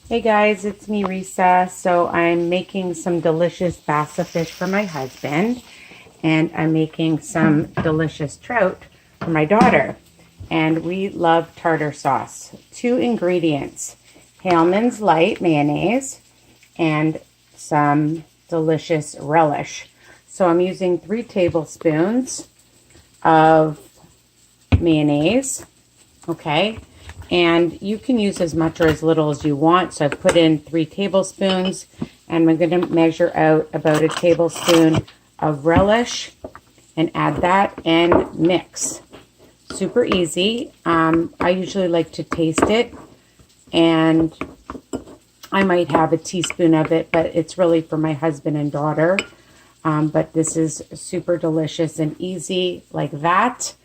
Hey guys, it's me Risa. So I'm making some delicious bassa fish for my husband, and I'm making some delicious trout for my daughter. And we love tartar sauce. 2 ingredients: Hellmann's light mayonnaise and some delicious relish. So I'm using 3 tablespoons of mayonnaise, okay? And you can use as much or as little as you want. So I've put in 3 tablespoons, and I'm going to measure out about a tablespoon of relish and add that and mix. Super easy. I usually like to taste it, and I might have a teaspoon of it, but it's really for my husband and daughter. But this is super delicious and easy like that.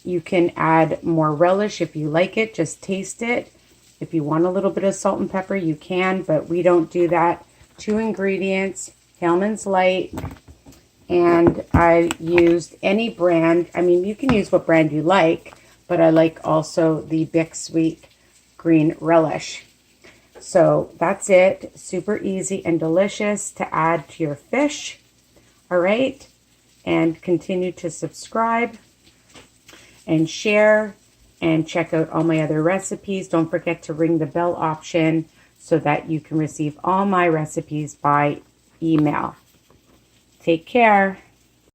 You can add more relish if you like it. Just taste it. If you want a little bit of salt and pepper, you can, but we don't do that. 2 ingredients, Hellmann's Light, and I used any brand. I mean, you can use what brand you like, but I like also the Bick Sweet Green Relish. So that's it. Super easy and delicious to add to your fish. All right, and continue to subscribe and share and check out all my other recipes. Don't forget to ring the bell option so that you can receive all my recipes by email. Take care.